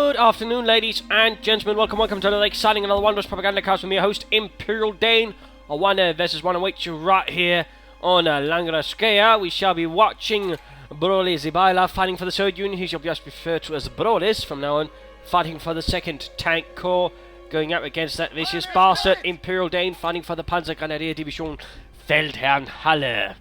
Good afternoon, ladies and gentlemen. Welcome to another exciting another wondrous Propagandacast with me, your host, ImperialDane. A 1 versus 1 awaits you right here on Langraskaya. We shall be watching Broliz fighting for the 3rd unit, who shall be just referred to as Broliz from now on, fighting for the 2nd Tank Corps, going up against that vicious bastard, ImperialDane, fighting for the Panzergrenadier Division Feldherrn Halle.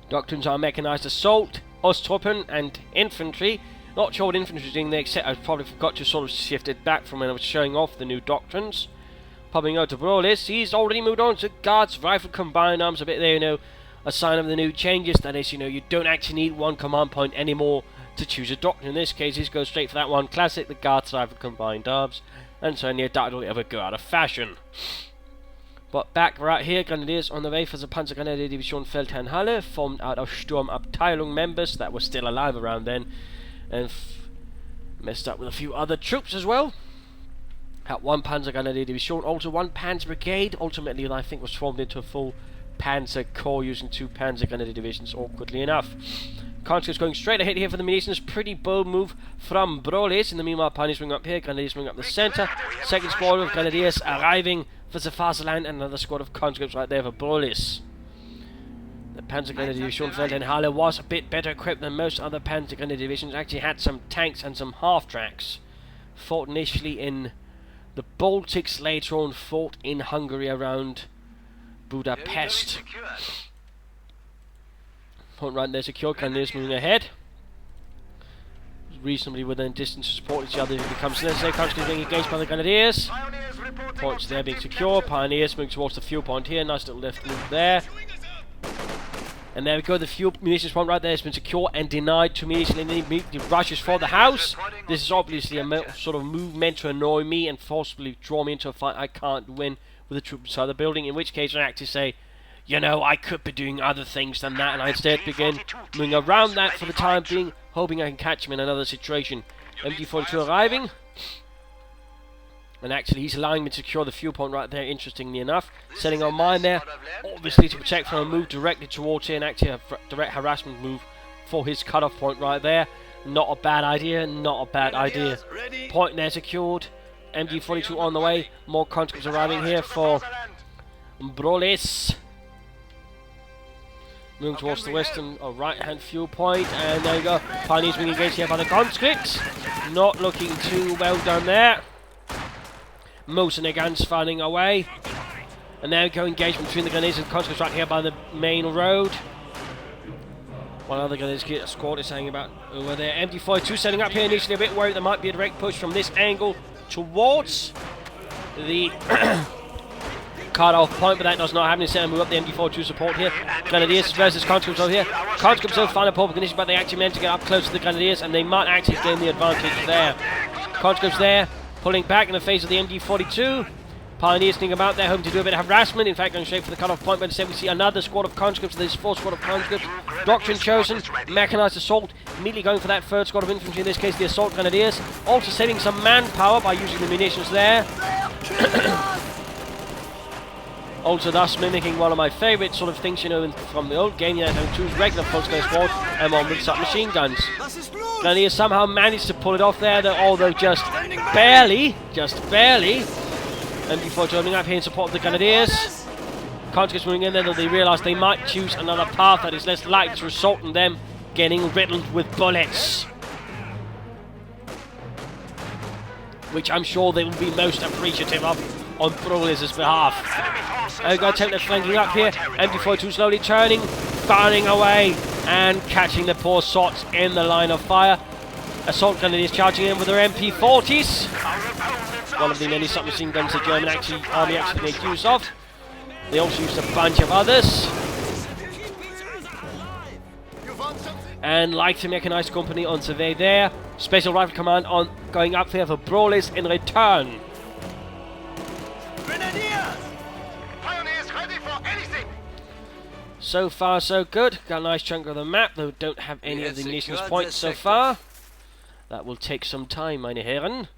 Doctrines are mechanized assault, Osttruppen, and infantry. Not sure what infantry is doing there, except I probably forgot to sort of shift it back from when I was showing off the new doctrines. Popping out to Broliz, he's already moved on to Guards, Rifle, Combined Arms, a bit there, you know, a sign of the new changes. That is, you know, you don't actually need one command point anymore to choose a doctrine. In this case, he's going straight for that one classic, the Guards, Rifle, Combined Arms, and certainly that will ever go out of fashion. But back right here, Grenadiers on the way for the Panzergrenadier Division Feldherrn Halle, formed out of Sturmabteilung members that were still alive around then, and messed up with a few other troops as well. Had one Panzergrenadier Division, also one Panzer Brigade, ultimately I think was formed into a full Panzer Corps using 2 Panzergrenadier Divisions, awkwardly enough. Conscripts going straight ahead here for the munitions, pretty bold move from Broliz. In the meanwhile, Pioneers bring up here, Grenadiers bring up the centre. 2nd squad of Grenadiers arriving for the Faserland, and another squad of conscripts right there for Broliz. The Panzergrenadier Division Feldherrn Halle was a bit better equipped than most other Panzergrenadier divisions, actually had some tanks and some half-tracks. Fought initially in the Baltics, later on fought in Hungary around Budapest. Point right there secure, Grenadiers moving ahead. Reasonably within distance to support each other if it becomes necessary. Conscripts being engaged by the Grenadiers. Points there being secure. Pioneers moving towards the fuel point here. Nice little left move there. And there we go, the fuel munitions point right there has been secure and denied to munitions, and then he rushes for the house. This is obviously a sort of move meant to annoy me and forcibly draw me into a fight I can't win with the troops inside the building, in which case I actually say, you know, I could be doing other things than that, and I instead begin moving around that for the time being, hoping I can catch him in another situation. MD-42 arriving. And actually, he's allowing me to secure the fuel point right there, interestingly enough. Setting on mine there, obviously to protect from a move directly towards here, and actually a direct harassment move for his cutoff point right there. Not a bad idea, not a bad idea. Point there secured. MD-42 on the way. More conscripts arriving here for Broliz. Moving towards the western or right-hand fuel point, and there you go. Pioneers being engaged here by the conscripts. Not looking too well done there. Most of their guns finding our way. And there we go, engagement between the Grenadiers and conscripts right here by the main road. One other Grenadier squad is hanging about over there. MD-42 setting up here, initially a bit worried there might be a direct push from this angle towards the cut-off point, but that does not happen. Instead, move up the MD-42 support here. Grenadiers versus conscripts over here. Conscripts will find a poor condition, but they actually managed to get up close to the Grenadiers, and they might actually gain the advantage there. Conscripts there, pulling back in the face of the MD-42. Pioneers sneaking about there, hoping to do a bit of harassment. In fact, going straight for the cut-off point, but instead we see another squad of conscripts. There's 4 squad of conscripts. Doctrine chosen, mechanized assault. Immediately going for that 3rd squad of infantry, in this case the assault Grenadiers. Also saving some manpower by using the munitions there. Also thus mimicking one of my favourite sort of things, you know, from the old game. You know, choose regular full-scale squad and one with submachine guns. Grenadiers somehow managed to pull it off there, although just barely. And before joining up here in support of the Grenadiers, conscripts moving in there, though they realise they might choose another path that is less likely to result in them getting riddled with bullets, which I'm sure they will be most appreciative of on Broliz's behalf. I've got to take the flanking up here. MD-42 slowly turning, firing away, and catching the poor sots in the line of fire. Assault Grenadiers charging in with their MP-40s. One of the many submachine guns the German army actually made use of. They also used a bunch of others. And light mechanized company on survey there. Special Rifle Command on going up there for Broliz in return. So far, so good. Got a nice chunk of the map, though don't have any of the munitions points so far. That will take some time, meine Herren.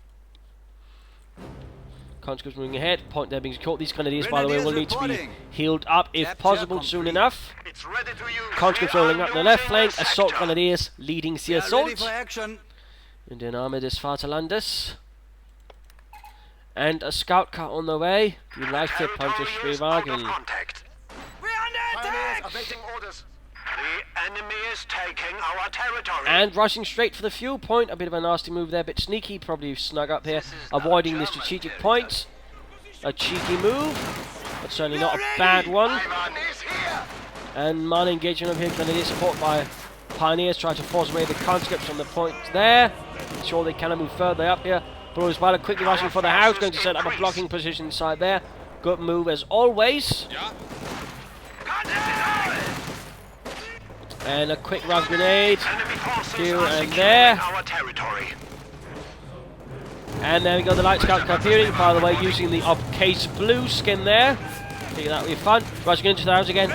Conscripts moving ahead. Point there being secured. These Grenadiers, by the way, will need to be healed up if possible soon enough. Conscripts rolling up the left flank. Assault Grenadiers leading the assault. In den Namen des Vaterlandes. And a scout car on the way. Die leichte Panzerschwebwagen. We're under attack! The enemy is taking our territory. And rushing straight for the fuel point. A bit of a nasty move there, a bit sneaky. Probably snug up here, avoiding the strategic points. A cheeky move, but certainly not a bad one. And minor engagement over here, Grenadier support by Pioneers, trying to force away the conscripts from the point there. Sure they cannot move further up here. Broliz quickly rushing for the house, going to set up a blocking position inside there. Good move as always. And a quick round grenade here and there. And there we go, the light scout car appearing, by the way, using the case blue skin there. I think that will be fun. Rushing into the house again.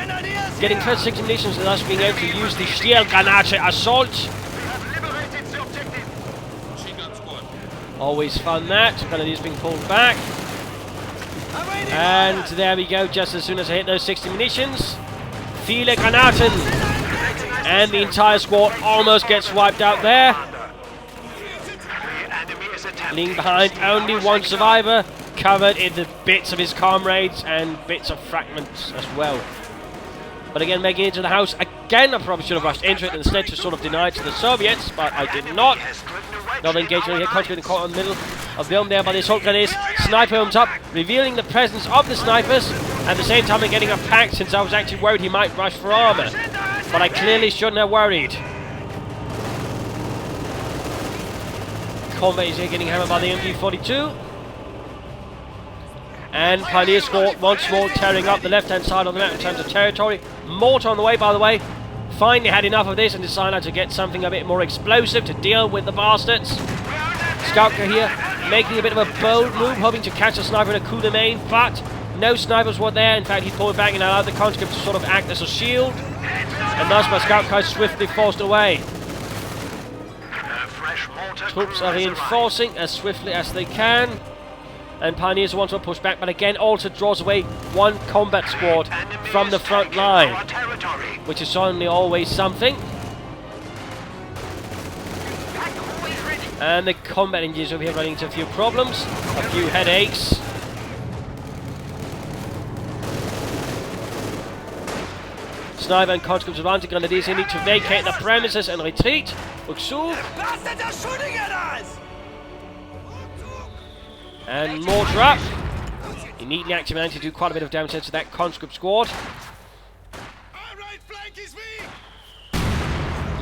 Getting 36 munitions and thus being able to use the Stiergranate assault. Always fun that. Grenadiers being pulled back. And there we go, just as soon as I hit those 60 munitions. Viele Granaten. And the entire squad almost gets wiped out there. Leaving behind only one survivor, covered in the bits of his comrades and bits of fragments as well. But again, making it into the house again, I probably should have rushed into it instead to sort of deny it to the Soviets, but I did not. Another engagement here, concentrating caught in the middle of the dome there by the assault grenadiers. Sniper homes up, revealing the presence of the snipers. At the same time, I'm getting a pack since I was actually worried he might rush for armor. But I clearly shouldn't have worried. Combat is here getting hammered by the MG42. And Pioneer squad once more tearing up the left-hand side of the map in terms of territory. Mortar on the way, by the way. Finally had enough of this and decided to get something a bit more explosive to deal with the bastards. Scoutka here making a bit of a bold move, hoping to catch a sniper in a coup de main, but no snipers were there. In fact, he pulled back and allowed the conscript to sort of act as a shield. And thus my scout car is swiftly forced away. Troops are reinforcing as swiftly as they can. And Pioneers want to push back, but again also draws away one combat squad from the front line, which is certainly always something. And the combat engines over here running into a few problems, a few headaches. Sniper and conscripts advancing, Grenadiers here need to vacate the premises and retreat. Rückzug. And mortar up. He neatly activated to do quite a bit of damage to that conscript squad.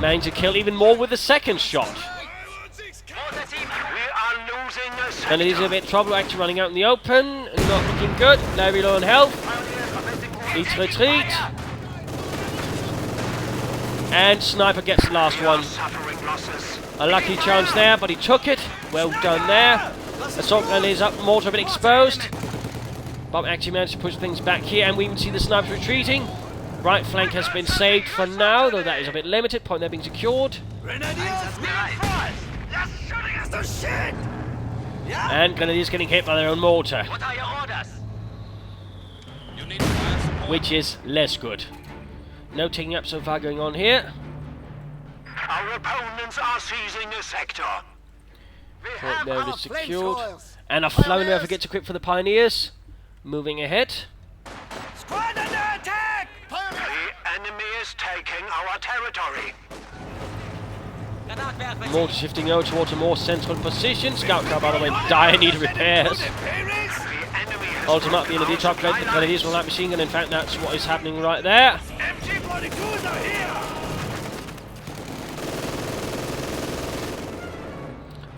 Managed to kill even more with the second shot. And it is a bit of trouble actually running out in the open. Not looking good. Very low on health. Needs to retreat. And Sniper gets the last one. A lucky chance there, but he took it. Well done there. Assault grenade is up, mortar a bit exposed. Bob actually managed to push things back here, and we even see the snipers retreating. Right flank has been saved for now, though that is a bit limited. Point there being secured. And Grenadiers getting hit by their own mortar. What are your orders? Which is less good. No taking up so far going on here. Our opponents are seizing a sector. Point there is secured. And a flowing effort gets equipped for the Pioneers. Moving ahead. Squad under attack! The enemy is taking our territory. Mortar shifting over towards a more central position. Scout car, by the way, in dire need of repairs. Ultimately, in the detail upgrade, the Grenadiers will light machine gun. In fact, that's what is happening right there. MG42s are here!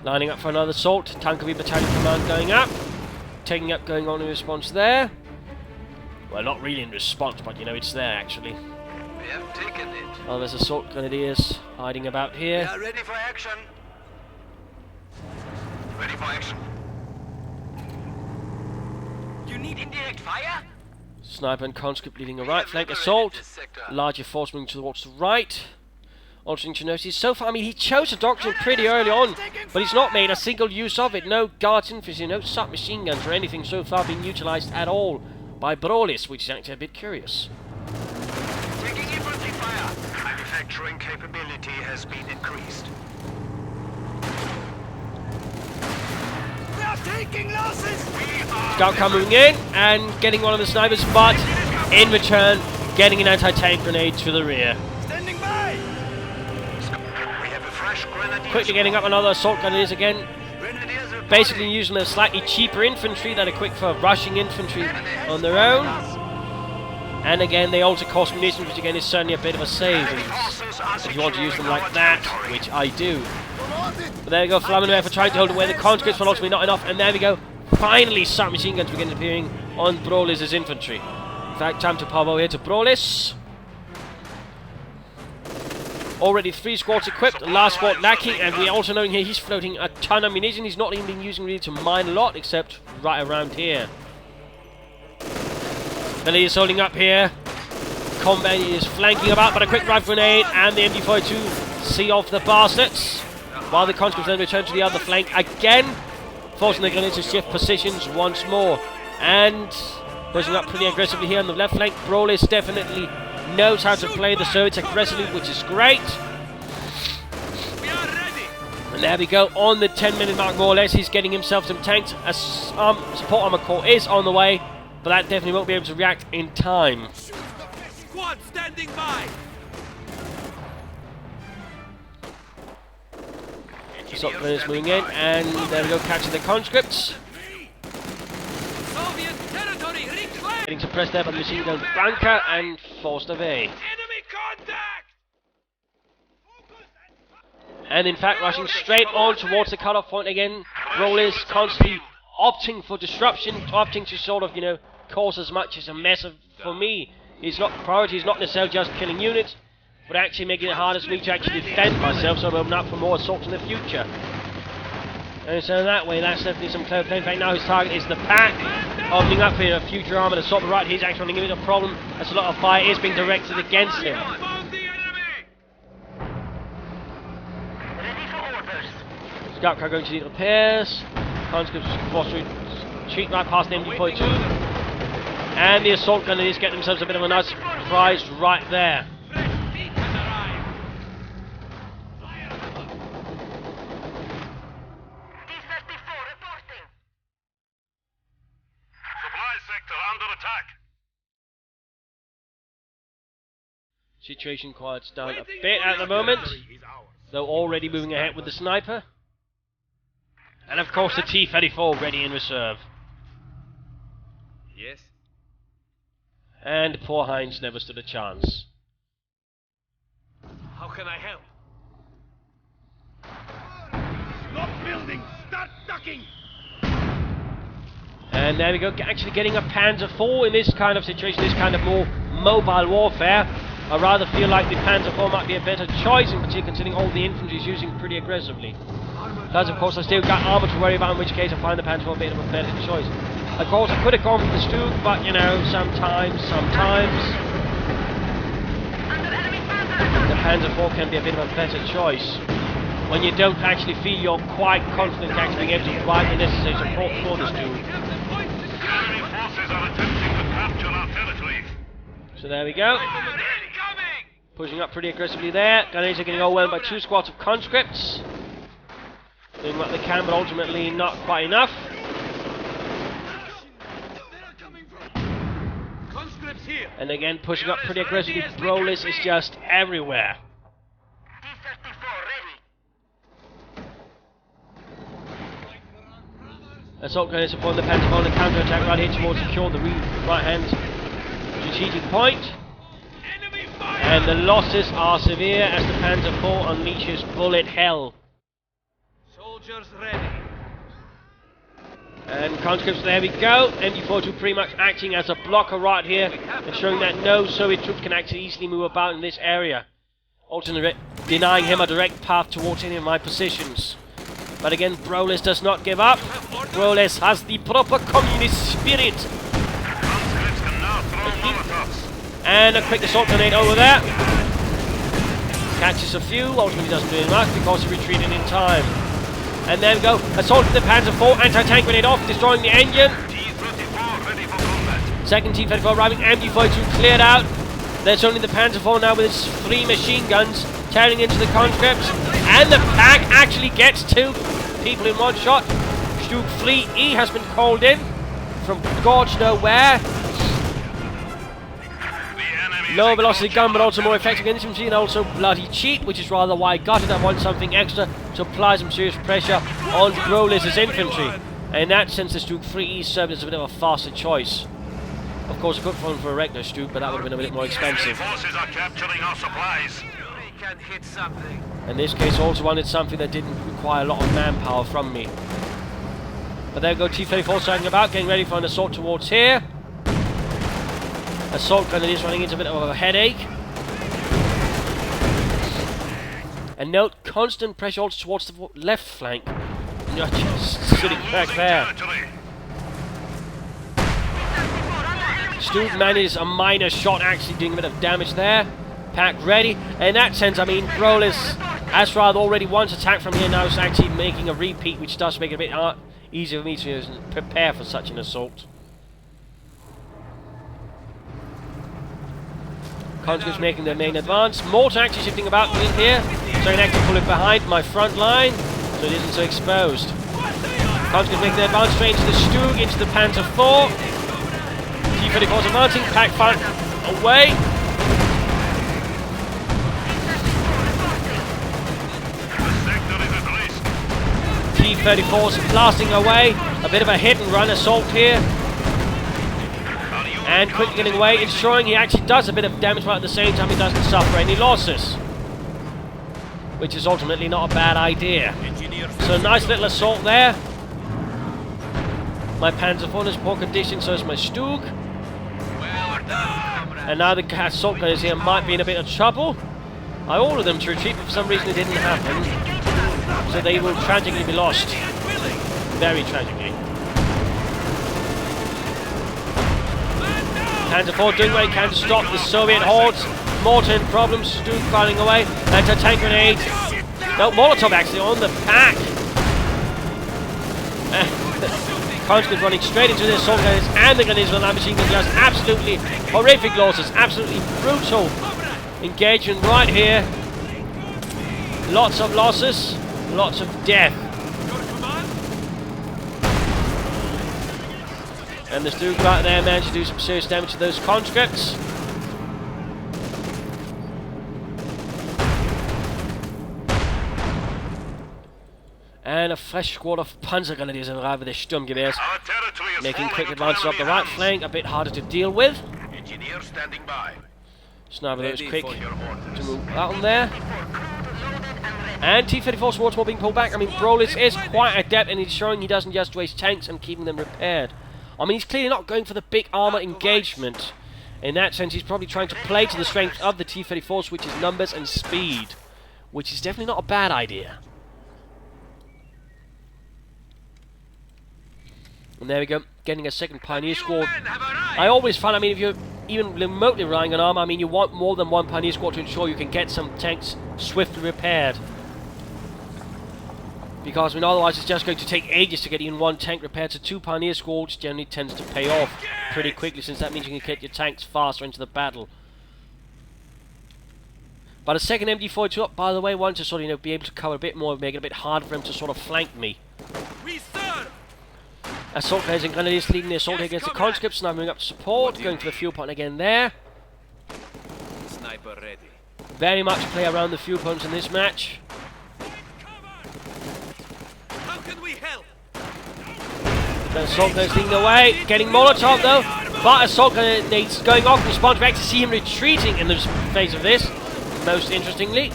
Lining up for another assault. Tankovi Battalion Command going up. Taking up going on in response there. Well, not really in response, but you know, it's there actually. We have taken it. Oh, there's assault grenadiers hiding about here. We are ready for action. Ready for action. You need indirect fire? Sniper and conscript leading a right flank assault. Larger force moving towards the right. Altering to notice, so far, I mean, he chose a doctrine pretty early on, but he's not made a single use of it. No guards infantry, no submachine guns or anything so far being utilised at all by Broliz, which is actually a bit curious. Taking infantry fire. Manufacturing capability has been increased. taking losses. Scout car moving in and getting one of the snipers, but in return, getting an anti-tank grenade to the rear. Standing by. We have a fresh grenadier. Quickly getting up another assault grenadiers again. Grenadiers are Basically using the slightly cheaper infantry that are quick for rushing infantry on their own. And again, they also cost munitions, which again is certainly a bit of a savings if you want to use them like that, which I do. But there we go, Flammenwerfer for trying to hold away the conscripts, but ultimately not enough. And there we go, finally submachine guns begin appearing on Broliz's infantry. In fact, time to pop over here to Broliz. Already 3 squads equipped, the last squad lacking, and we also knowing here he's floating a ton of munition. He's not even been using really to mine a lot, except right around here. Billy is holding up here. Combat is flanking about, but a quick rifle grenade and the MG42 see off the bastards. While the conscripts then return to the other flank again, forcing the grenades to shift positions once more. And pushing up pretty aggressively here on the left flank. Broliz definitely knows how to play the Soviets aggressively, which is great. And there we go, on the 10-minute mark more or less, he's getting himself some tanks. A support armor corps is on the way, but that definitely won't be able to react in time. squad standing by. Assault grenadiers moving in, and there we go, catching the conscripts. Soviet territory reclaimed. Getting suppressed there by the machine gun bunker and forced away. Enemy contact. And in fact, rushing straight on towards the cutoff point again. Broliz constantly opting for disruption, opting to sort of, you know, cause as much as a mess of, for me. Priority is not necessarily just killing units, but actually making it harder for me to actually defend myself, so I'm opening up for more assaults in the future. And so that way, that's definitely some clever play. In fact, now his target is the pack, opening up for a future armoured assault. But right, he's actually running into a problem, as a lot of fire is being directed against him. Scout car going to need repairs. Conscripts forced to retreat right past the MG42. And the assault gunners get themselves a bit of a nice surprise right there. Situation quiets down a bit at the moment, though already moving ahead with the sniper. And of course the T-34 ready in reserve. Yes. And poor Heinz never stood a chance. How can I help? Stop building! Start ducking! And there we go, actually getting a Panzer IV in this kind of situation, this kind of more mobile warfare. I rather feel like the Panzer IV might be a better choice, in particular considering all the infantry is using pretty aggressively. Because of course I still got armour to worry about, in which case I find the Panzer IV a bit of a better choice. Of course I could have gone for the Stug, but you know, sometimes the Panzer IV can be a bit of a better choice when you don't actually feel you're quite confident actually being able to provide the necessary support for the Stug. Enemy forces are attempting to capture our territory. So there we go. Pushing up pretty aggressively there. Grenadiers are getting overwhelmed by 2 squads of conscripts. Doing what they can, but ultimately not quite enough. Conscripts here. And again, pushing up pretty aggressively. Broliz is just everywhere. Assault grenadiers upon the Panzer IV and counter-attack right here towards secure the right-hand strategic point. And the losses are severe as the Panzer IV unleashes bullet hell. Soldiers ready. And conscripts, there we go. MG42 pretty much acting as a blocker right here, ensuring that no Soviet troops can actually easily move about in this area, ultimately denying him a direct path towards any of my positions. But again, Broliz does not give up. Broliz has the proper communist spirit. And a quick assault grenade over there. Catches a few, ultimately doesn't do any much because he retreated in time. And there we go, assault with the Panzer IV, anti-tank grenade off, destroying the engine. T-34 ready for combat. Second T-34 arriving, MG42 cleared out. There's only the Panzer IV now with its 3 machine guns, tearing into the conscripts. And the pack actually gets 2 people in one shot. Stuke Fleet E has been called in from God nowhere. Low velocity gun, but also more effective against infantry, and also bloody cheap, which is rather why I got it. I want something extra to apply some serious pressure on Broliz's infantry. And in that sense, the Stuke 3E served as a bit of a faster choice. Of course, I could have gone for a regular Stuke, but that would have been a bit more expensive. Forces are capturing our supplies. We can hit something. In this case, I also wanted something that didn't require a lot of manpower from me. But there we go, T-34 starting about, getting ready for an assault towards here. Assault Grenadiers running into a bit of a headache. And note, constant pressure also towards the left flank. Not just sitting back there. Stuke manages a minor shot, actually doing a bit of damage there. Pack ready. In that sense, I mean, Broliz, as rather already once attacked from here, now is actually making a repeat, which does make it a bit easier for me to prepare for such an assault. Conscripts making their main advance. Mortar actually shifting about in here, so I can actually pull it behind my front line, so it isn't so exposed. Conscripts making their advance straight into the Stuke, into the Panzer IV. T-34's advancing, pack fire away. T-34's blasting away. A bit of a hit and run assault here. And quickly getting away, ensuring he actually does a bit of damage, but at the same time he doesn't suffer any losses. Which is ultimately not a bad idea. So nice little assault there. My Panzer IV is in poor condition, so is my Stuke. And now the assault gunners here might be in a bit of trouble. I ordered them to retreat, but for some reason it didn't happen. So they will tragically be lost. Very tragically. Panzer IV doing what he can to stop the Soviet hordes. Mortar in problems, Stuke firing away. Anti-tank grenade. No, Molotov actually on the pack. Conscripts running straight into the assault gunners and the grenadiers on that machine gun, just absolutely horrific losses. Absolutely brutal engagement right here. Lots of losses, lots of death. And the Stuke right there managed to do some serious damage to those conscripts. And a fresh squad of Panzer Grenadiers arrive with their Sturmgewehrs, making quick advances up the right flank, a bit harder to deal with. Engineer standing by. Sniper those quick to move out on there. And T-34 swords more being pulled back. I mean, Broliz is quite adept, and he's showing he doesn't just waste tanks and keeping them repaired. I mean, he's clearly not going for the big armor engagement. In that sense, he's probably trying to play to the strength of the T-34s, which is numbers and speed. Which is definitely not a bad idea. And there we go, getting a second Pioneer Squad. I always find, I mean, if you're even remotely relying on armor, I mean, you want more than one Pioneer Squad to ensure you can get some tanks swiftly repaired. Because, I mean, otherwise it's just going to take ages to get even one tank repaired, so two Pioneer Squads generally tends to pay off pretty quickly, since that means you can get your tanks faster into the battle. But a second MD-42 up, by the way, one to sort of, you know, be able to cover a bit more, make it a bit harder for him to sort of flank me. Assault gunners and grenadiers leading the assault against the conscripts, now moving up to support, going for the fuel point again there. Sniper ready. Very much play around the fuel points in this match. How can we help? The assault gunners leading the way, getting Molotov though, but assault grenades going off in response. We actually see him retreating in the face of this, most interestingly.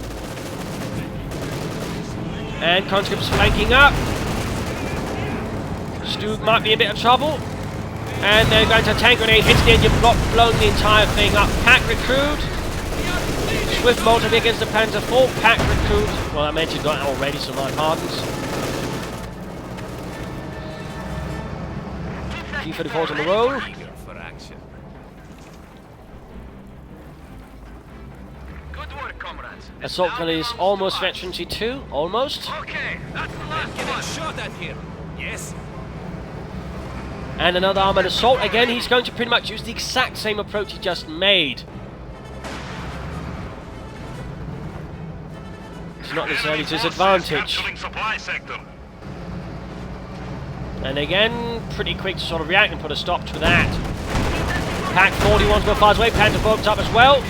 And conscripts flanking up. Stuke might be in a bit of trouble. And they're going to tank grenade, hits the engine block, blowing the entire thing up. Pack recruit. Swift mortar against the Panzer IV. Pack recruit. Well, I mentioned that already, so my pardons. T-34's on the roll. Good work, comrades. Assault grenade is almost veterancy 2. Almost. Okay, that's the last one. Shot at here. Yes. And another armoured assault. Again, he's going to pretty much use the exact same approach he just made. It's not necessarily to his advantage. And again, pretty quick to sort of react and put a stop to that. Pack 41's go far away, Panther boats up as well.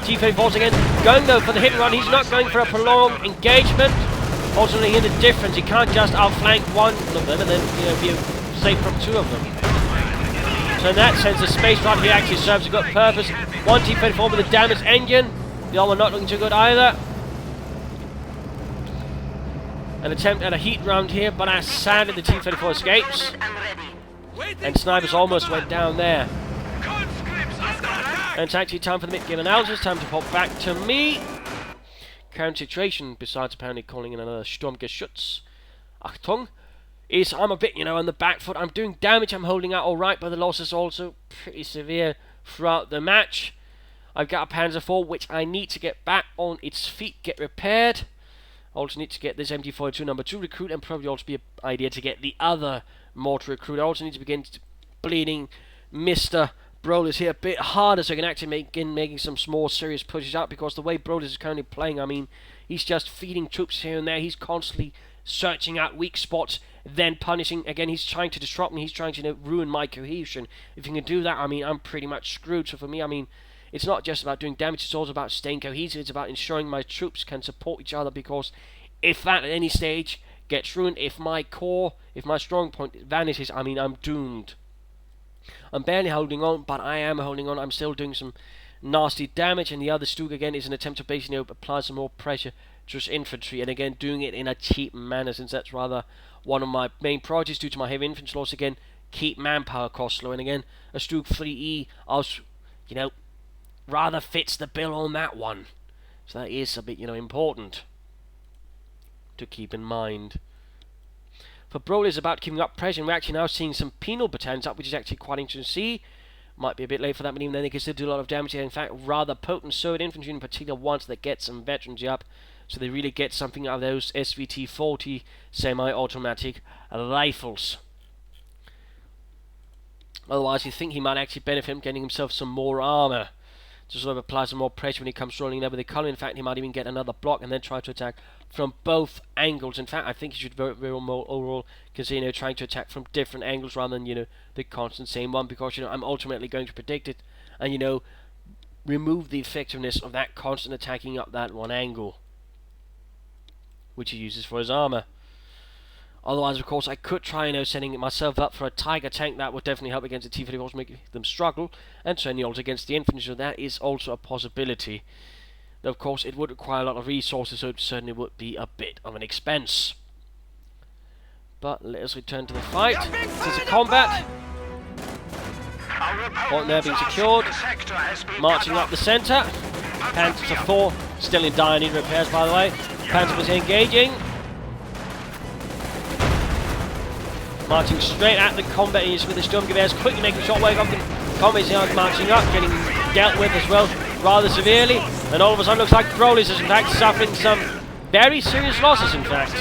T-34's again going though for the hit and run. He's not going for a prolonged engagement. Ultimately, here the difference, he can't just outflank one of them and then, you know, be safe from two of them. So in that sense, the space run here actually serves a good purpose. One T-34 with a damaged engine, the other one not looking too good either. An attempt at a heat round here, but as sadly the T-34 escapes. And snipers almost went down there. And it's actually time for the mid-game analysis, time to pop back to me. Current situation, besides apparently calling in another Sturmgeschütz, Achtung, is I'm a bit, you know, on the back foot. I'm doing damage, I'm holding out alright, but the loss is also pretty severe throughout the match. I've got a Panzer IV, which I need to get back on its feet, get repaired. I also need to get this MG42 number 2 recruit, and probably also be an idea to get the other mortar recruit. I also need to begin bleeding Mr. Broliz here a bit harder so I can actually begin making some small serious pushes out, because the way Broliz is currently playing, I mean, he's just feeding troops here and there. He's constantly searching out weak spots, then punishing. Again, he's trying to disrupt me. He's trying to, you know, ruin my cohesion. If he can do that, I mean, I'm pretty much screwed. So for me, I mean, it's not just about doing damage, it's also about staying cohesive. It's about ensuring my troops can support each other, because if that at any stage gets ruined, if my core, if my strong point vanishes, I mean, I'm doomed. I'm barely holding on, but I am holding on. I'm still doing some nasty damage, and the other Stug again is an attempt to basically, you know, apply some more pressure to his infantry, and again doing it in a cheap manner, since that's rather one of my main priorities due to my heavy infantry loss. Again, keep manpower costs low, and again a Stug 3E, you know, rather fits the bill on that one. So that is a bit, you know, important to keep in mind. For Broliz about keeping up pressure, and we're actually now seeing some penal battalions up, which is actually quite interesting to see. Might be a bit late for that, but even then they can still do a lot of damage here. In fact, rather potent Soviet infantry in particular, ones that get some veterans up, so they really get something out of those SVT-40 semi-automatic rifles. Otherwise, you think he might actually benefit from getting himself some more armour to sort of apply some more pressure when he comes rolling there with the column. In fact, he might even get another block and then try to attack from both angles. In fact, I think he should very more overall consider, you know, trying to attack from different angles rather than, you know, the constant same one, because, you know, I'm ultimately going to predict it and, you know, remove the effectiveness of that constant attacking up that one angle, which he uses for his armour. Otherwise, of course, I could try, you know, setting myself up for a Tiger tank. That would definitely help against the T-34s, make them struggle, and turning also against the infantry, so that is also a possibility. Though, of course, it would require a lot of resources, so it certainly would be a bit of an expense. But let us return to the fight. This is a combat. Point there being secured. Marching up the centre. Panzer IV still in dire need of repairs, by the way. Panzer was engaging. Marching straight at the combat is with the Sturmgewehrs, quickly making shortwave of the combat is marching up, getting dealt with as well rather severely. And all of a sudden looks like Broliz is in fact suffering some very serious losses, in fact.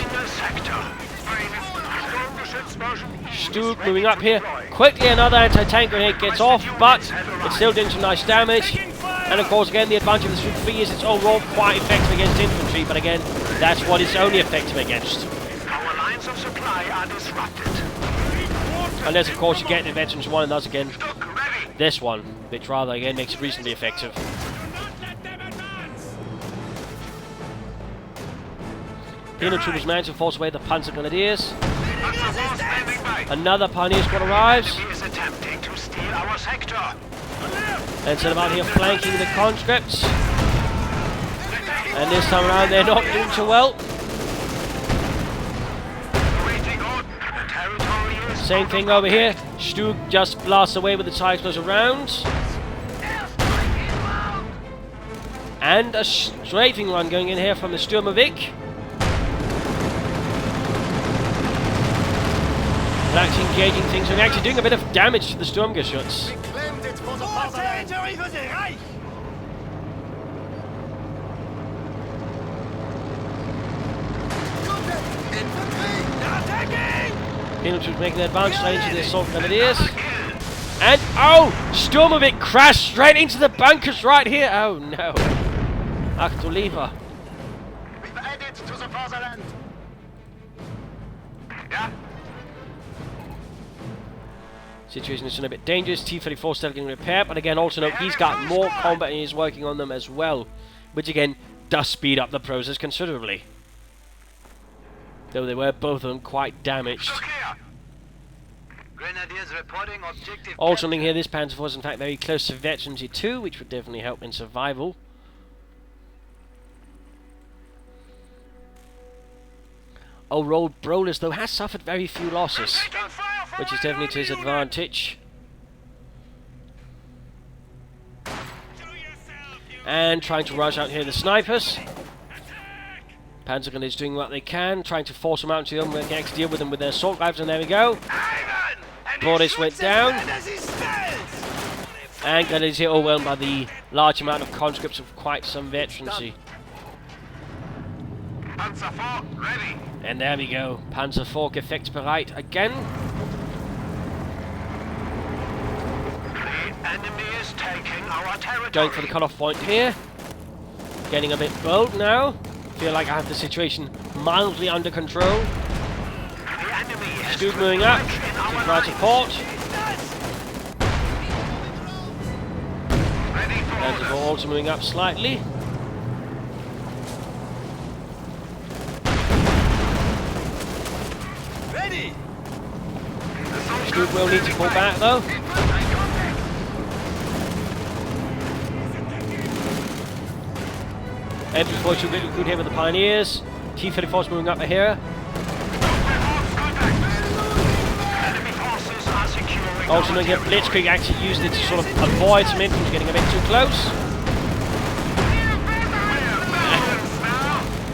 Stug moving up here. Quickly another anti-tank grenade gets off, but it's still doing some nice damage. And of course, again, the advantage of the Stug 3 is it's overall quite effective against infantry, but again, that's what it's only effective against. Our lines of supply are disrupted. Unless, of course, you get the veterans one, and that's again this one, which rather again makes it reasonably effective. Penal troopers manage to force away the Panzer Grenadiers. Another Pioneer squad arrives. Is attempting to steal our sector. And set about here flanking the conscripts. And this time around, they're not doing too well. Same thing over here. Stug just blasts away with the tie explosive rounds. And a strafing run going in here from the Sturmovik. They're actually engaging things and actually doing a bit of damage to the Sturmgeschütz. Penal troops making their advance straight into the assault grenadiers. And, oh! Sturmovik crashed straight into the bunkers right here! Oh no. Ach du lieber. We've added to the fatherland. Yeah. Situation is a bit dangerous. T-34 still getting repaired, but again, also note he's got more combat and he's working on them as well, which again does speed up the process considerably. Though they were both of them quite damaged. Also noting here, this Panzer IV is in fact very close to Veterancy 2, which would definitely help in survival. Old Broliz, though, has suffered very few losses, which is definitely to his advantage. And trying to rush out here the snipers. Panzergun is doing what they can, trying to force them out into the open where they can actually deal with them with their assault rifles, and there we go. Broliz went down. And that is overwhelmed by the large amount of conscripts of quite some veterancy. Panzer IV ready. And there we go. Panzer IV gefechtsbereit again. The enemy is taking our territory. Going for the cut-off point here. Getting a bit bold now. Feel like I have the situation mildly under control. The enemy has Scoop moving up to provide support. ready for Panzer IV also moving up slightly. ready. Scoop will need to pull back though. MP4 should be good here with the Pioneers. T-34 is moving up here. Enemy forces are securing Also noting here, Blitzkrieg actually used it to sort of avoid some infantry getting a bit too close.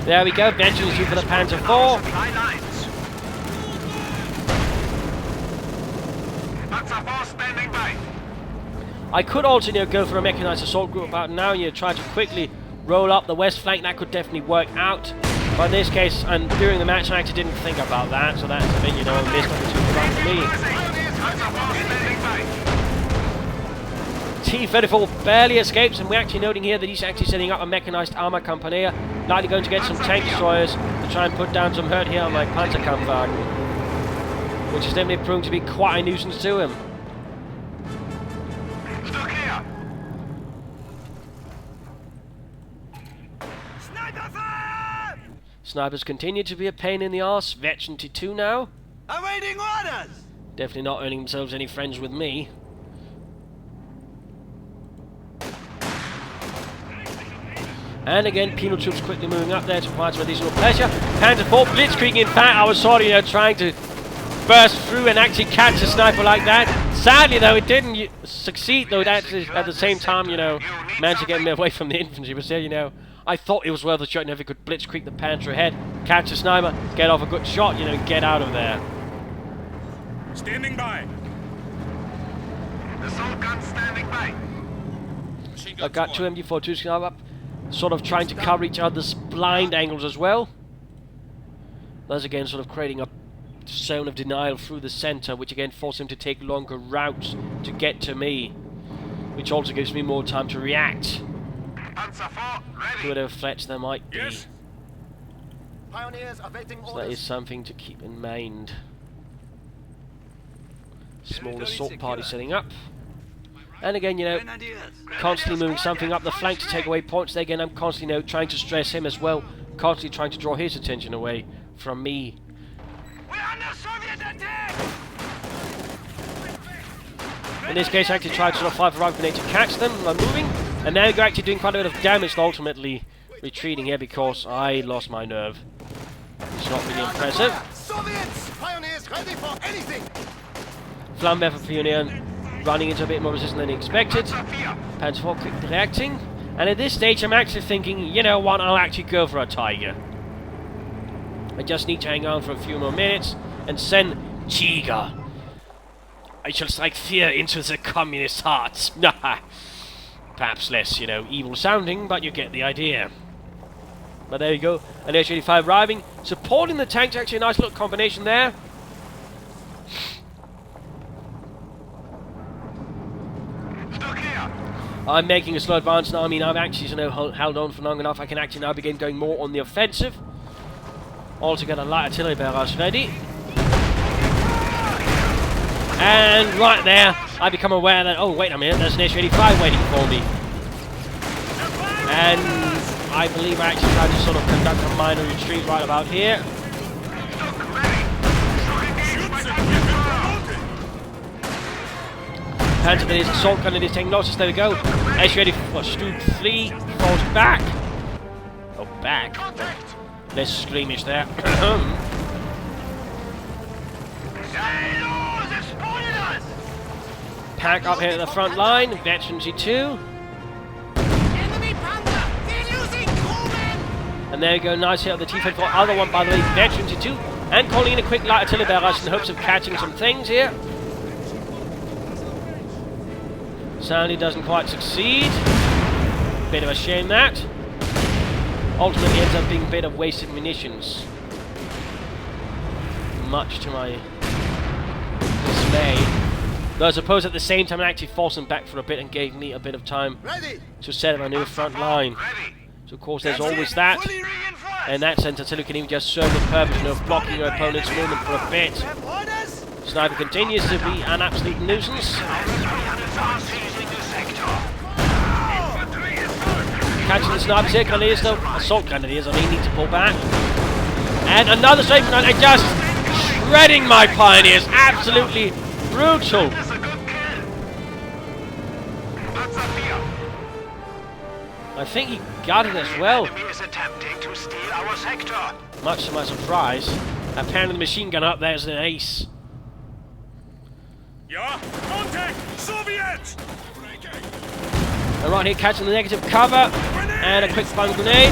There we go, Veterans due for the Panzer IV. supply lines. Panzer IV standing by. I could also go for a mechanized assault group about now and try to quickly roll up the west flank. That could definitely work out. But in this case, and during the match, I actually didn't think about that, so that's a bit, a missed opportunity for me. T-34 barely escapes, and we're actually noting here that he's actually setting up a mechanized armor company, likely going to get some tank destroyers to try and put down some hurt here on my Panzerkampfwagen, which is definitely proving to be quite a nuisance to him. Look here. Sniper fire! Snipers continue to be a pain in the arse. Veterancy 2 now. Awaiting orders. Definitely not earning themselves any friends with me. And again, penal troops quickly moving up there to provide some additional pressure. Panzer IV Blitzkrieg, in fact, I was sort of, trying to burst through and actually catch a sniper like that. Sadly, though, it didn't succeed, though, at the same time, managed to get me away from the infantry. But still, I thought it was worth a shot, if it could Blitzkrieg the Panther ahead, catch a sniper, get off a good shot, get out of there. Standing by. Assault gun standing by. I've got two MG42s now up, sort of trying to cover each other's blind angles as well. Thus again sort of creating a zone of denial through the centre, which again forces him to take longer routes to get to me, which also gives me more time to react Panzer IV ready. to whatever threats there might be. Yes. Pioneers awaiting So that is something to keep in mind. Small assault party setting up. And again, constantly moving something up the flank to take away points. There again, I'm constantly, trying to stress him as well. Constantly trying to draw his attention away from me. We're under Soviet attack. In this case, I actually tried to sort of fire a rocket grenade to catch them while moving. And now they're actually doing quite a bit of damage, ultimately retreating here because I lost my nerve. It's not really impressive. Soviets! Pioneers ready for anything! Flammenwerfer Pioneer running into a bit more resistance than expected. Panzer IV quickly reacting. And at this stage I'm actually thinking, you know what, I'll actually go for a Tiger. I just need to hang on for a few more minutes and send Tiger. I shall strike fear into the communist hearts. Perhaps less, evil sounding, but you get the idea. But there you go, an H-85 arriving, supporting the tanks, actually a nice little combination there. I'm making a slow advance now. I mean, I've actually held on for long enough. I can actually now begin going more on the offensive. Altogether, light artillery barrage ready. And right there, I become aware that, oh wait a minute, there's an SU-85 waiting for me. And I believe I actually tried to sort of conduct a minor retreat right about here. Panzer Grenadiers, assault grenadiers taking notice, there we go. SU-84, Stu 3 falls back. Oh, back. Less skirmish there. Pack up here at the front line, Veteran G2. And there we go, nice hit of the T-54, other one by the way, Veteran G2. And calling in a quick light artillery barrage in hopes of catching some things here. Sadly doesn't quite succeed. Bit of a shame that. Ultimately ends up being a bit of wasted munitions. Much to my dismay. Though I suppose at the same time it actually forced them back for a bit and gave me a bit of time to set up a new front line. So of course there's always that. In that sense, artillery can even just serve the purpose of blocking your opponent's movement for a bit. Sniper continues to be an absolute nuisance. Catching the snipers here, grenadiers though. Assault grenadiers, I mean, need to pull back. And another straight front and just shredding my pioneers. Absolutely brutal. I think he got it as well. Much to my surprise. Apparently the machine gun up there is an ace. Yeah, contact! Soviets! And right here catching the negative cover. And a quick stun grenade.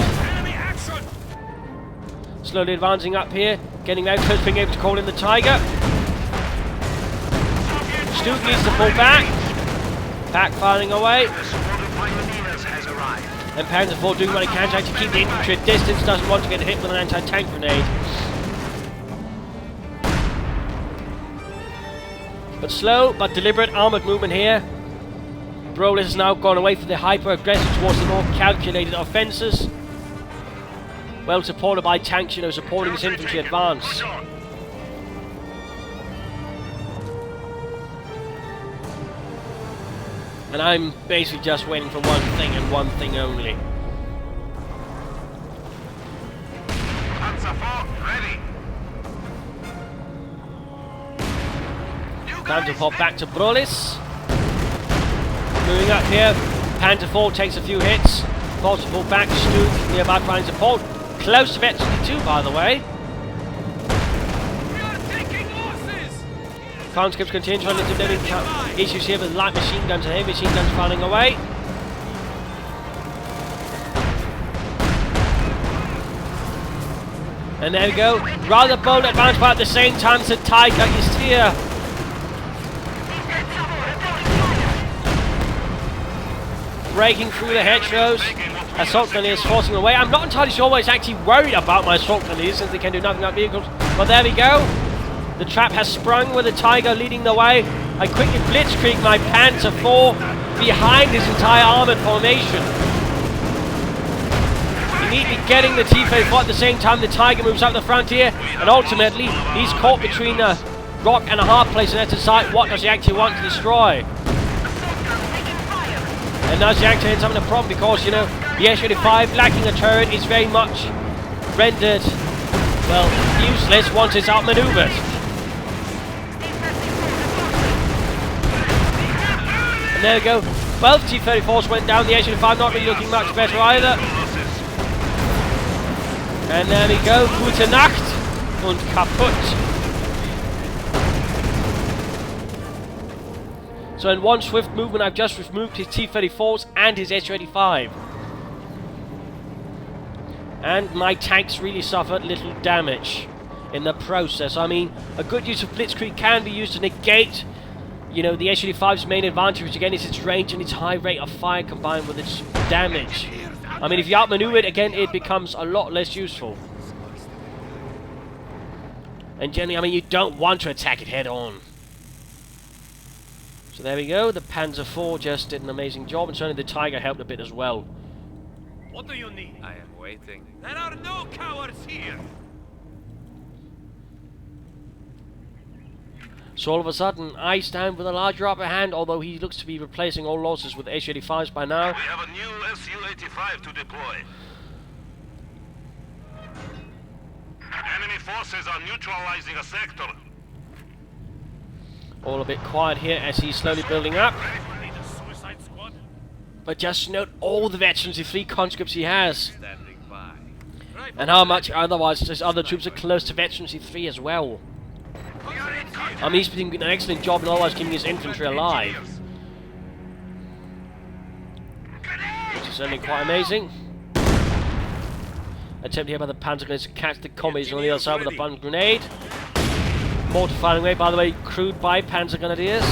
Slowly advancing up here. Getting out close, being able to call in the Tiger. Stu needs to pull back. Pack firing away. And Panzer IV doing what he can to actually keep the infantry at distance. Doesn't want to get hit with an anti-tank grenade. But slow but deliberate armoured movement here. Broliz has now gone away from the hyper-aggressive towards the more calculated offences. Well supported by tanks, you know, supporting his infantry advance. And I'm basically just waiting for one thing and one thing only. Time to pop back to Broliz. Moving up here, Panzer IV takes a few hits. Forced to pull back, Stu nearby providing support. Close to Veteran 2 by the way. Conscripts continue trying to deliver issues here with light machine guns and heavy machine guns firing away. And there we go. Rather bold advance, but at the same time the Tiger is here. Breaking through the hedgerows. Assault grenadiers forcing away. I'm not entirely sure why he's actually worried about my assault grenadiers since they can do nothing like vehicles. But there we go. The trap has sprung with the Tiger leading the way. I quickly blitzkrieg my Panzer IV behind his entire armoured formation. Neatly getting the T-34 at the same time the Tiger moves up the front here. And ultimately, he's caught between a rock and a hard place and has to decide what does he actually want to destroy. And now he actually ends up in a problem because, you know, the SU-85 lacking a turret is very much rendered, well, useless once it's outmaneuvered. And there we go. Both T-34s went down. The SU-85 not really looking much better either. And there we go. Gute Nacht und kaputt. So in one swift movement, I've just removed his T-34s and his SU-85. And my tanks really suffered little damage in the process. I mean, a good use of blitzkrieg can be used to negate, you know, the SU-85's main advantage, which again is its range and its high rate of fire combined with its damage. I mean, if you outmaneuver it, again, it becomes a lot less useful. And generally, I mean, you don't want to attack it head on. So there we go, the Panzer IV just did an amazing job, and certainly the Tiger helped a bit as well. What do you need? I am waiting. There are no cowards here. So all of a sudden, I stand with a larger upper hand, although he looks to be replacing all losses with Su-85s by now. We have a new Su-85 to deploy. Enemy forces are neutralizing a sector. All a bit quiet here as he's slowly building up. But just note all the veterans, the 3 conscripts he has. And how much otherwise his other troops are close to veterancy 3 as well. I mean, he's been doing an excellent job in otherwise keeping his infantry alive. Which is certainly quite amazing. Attempt here by the Panzer to catch the commies on the other side with a blunt grenade. Mortar firing away, by the way, crewed by Panzer Grenadiers.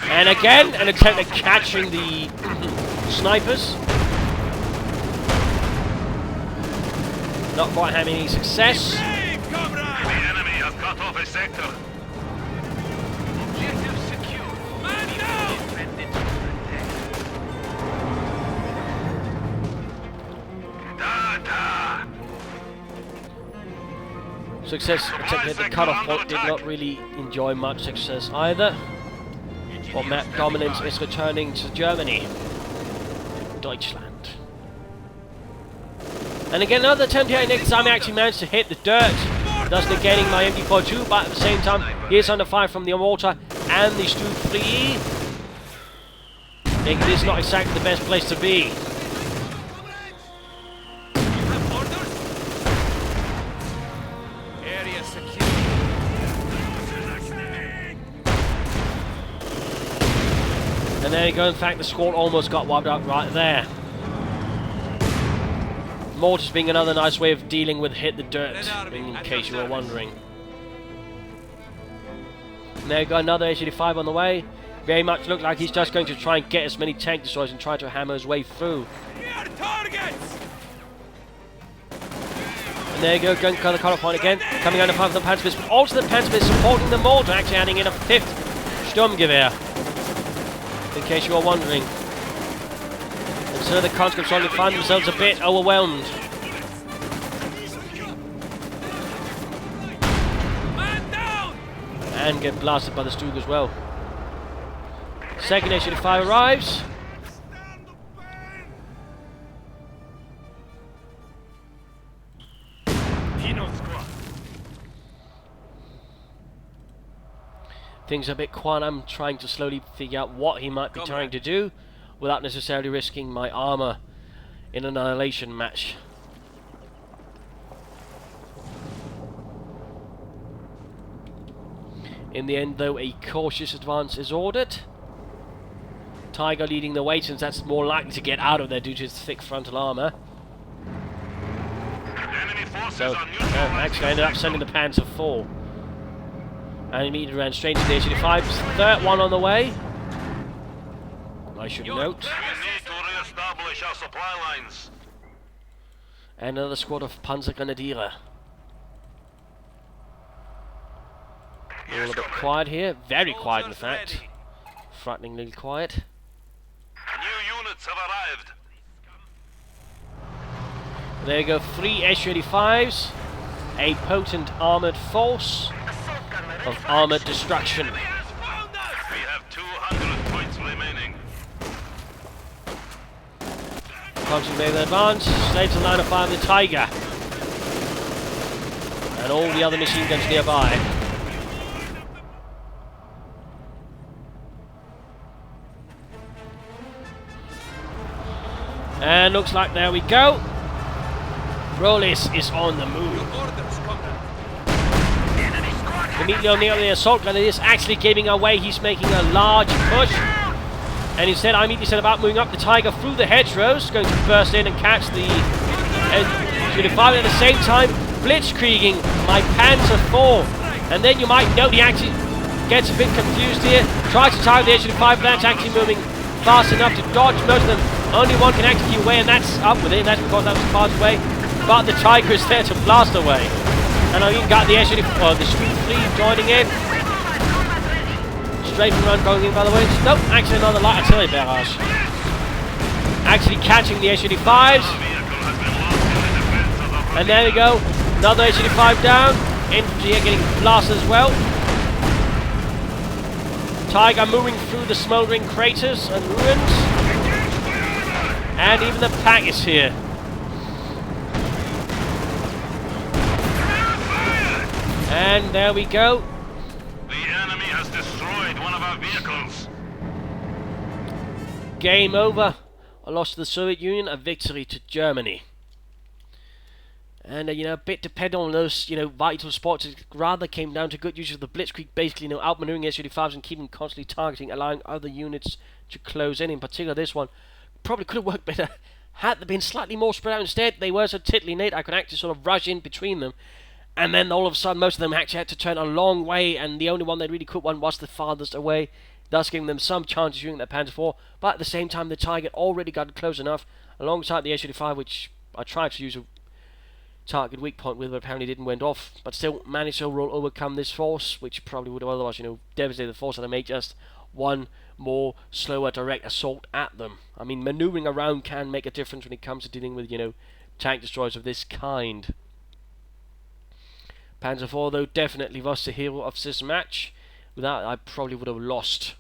And again, an attempt at catching the snipers. Not quite having any success. The enemy has cut off a sector. Objective secure. Man down! Success attempt at the cutoff point did not really enjoy much success either. Well, map dominance is returning to Germany. Deutschland. And again, another attempt here. Next time he actually managed to hit the dirt, thus negating my MD-42, but at the same time, he is under fire from the mortar and the Stu-3. Making this not exactly the best place to be. Area secure. And there you go, in fact, the squad almost got wiped out right there. Mortars being another nice way of dealing with hit the dirt, in case you were wondering. And there you go, another Su-85 on the way. Very much looked like he's just going to try and get as many tank destroyers and try to hammer his way through. And there you go, going to the color point again. Coming under fire from the Panzerwist, but also the Panzerwist supporting the mortar, actually adding in a 5th Sturmgewehr. In case you are wondering. And so the conscripts only find themselves a bit overwhelmed. And get blasted by the Stug as well. Second Su-85 arrives. Things are a bit quiet. I'm trying to slowly figure out what he might be trying to do without necessarily risking my armor in an annihilation match. In the end, though, a cautious advance is ordered. Tiger leading the way, since that's more likely to get out of there due to its thick frontal armor. So, actually, I ended up sending the Panzer IV. And immediately ran straight into the Su-85's third one on the way. I should note. We need to re-establish our supply lines. And another squad of Panzer Grenadiere. All a bit quiet here. Very quiet, in fact. Frighteningly quiet. New units have arrived. There you go, 3 Su-85s. A potent armoured force of armoured destruction. We have 200 points remaining. Constant made the advance, stays in line of fire of the Tiger. And all the other machine guns nearby. And looks like there we go. Broliz is on the move. Immediately on the assault gun, it is actually giving away. He's making a large push. And instead, I immediately set about moving up the Tiger through the hedgerows, going to burst in and catch the Su-85 at the same time, blitzkrieging my Panzer IV. And then you might note he actually gets a bit confused here, tries to target the Su-85, but that's actually moving fast enough to dodge most of them. Only one can actually keep away, and that's up with it, and that's because that was fast away. But the Tiger is there to blast away. And I've even got the Su-85, the Stu-3 joining in. Strafing run going in, by the way. Nope, actually another light artillery barrage. Actually catching the Su-85s. And there we go, another Su-85 down. Infantry here getting blasted as well. Tiger moving through the smouldering craters and ruins. And even the pack is here. And there we go. The enemy has destroyed one of our vehicles. Game over. A loss to the Soviet Union, a victory to Germany. And, you know, a bit dependent on those, you know, vital spots. It rather came down to good use of the Blitzkrieg, basically, you know, outmaneuvering S-35s and keeping constantly targeting, allowing other units to close in particular, this one probably could have worked better had they been slightly more spread out. Instead, they were so tiddly knit, I could actually sort of rush in between them. And then all of a sudden, most of them actually had to turn a long way, and the only one they really could one was the farthest away, thus giving them some chance of shooting their Panzer IV. But at the same time, the target already got close enough, alongside the S-35, which I tried to use a target weak point with, but apparently didn't went off. But still managed to overall overcome this force, which probably would have otherwise, you know, devastated the force, and made just one more slower direct assault at them. I mean, maneuvering around can make a difference when it comes to dealing with, you know, tank destroyers of this kind. Panzer IV, though, definitely was the hero of this match. Without it, I probably would have lost.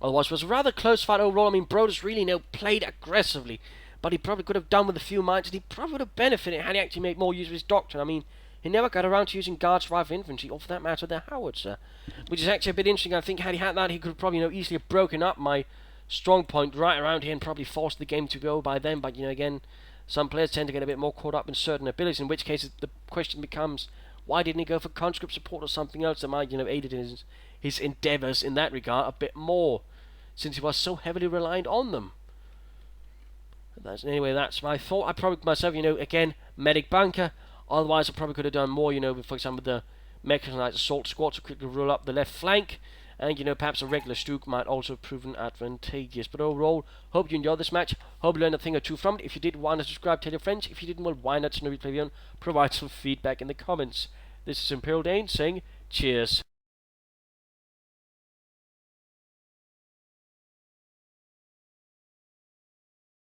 Otherwise, it was a rather close fight overall. I mean, Broliz really, you know, played aggressively, but he probably could have done with a few mines, and he probably would have benefited had he actually made more use of his doctrine. I mean, he never got around to using Guards Rifle Infantry, or for that matter, their howitzer, which is actually a bit interesting. I think had he had that, he could have probably, you know, easily have broken up my strong point right around here and probably forced the game to go by then. But, you know, again, some players tend to get a bit more caught up in certain abilities, in which case the question becomes, why didn't he go for conscript support or something else that might, you know, aided in his endeavours in that regard a bit more, since he was so heavily reliant on them. Anyway, that's my thought. I probably myself, you know, again, medic bunker. Otherwise, I probably could have done more, you know, with, for example, the mechanized assault squad to quickly roll up the left flank. And, you know, perhaps a regular Stuk might also have proven advantageous. But overall, hope you enjoyed this match. Hope you learned a thing or two from it. If you did, why not subscribe, tell your friends. If you didn't, well, why not replay the video and provide some feedback in the comments. This is ImperialDane saying cheers.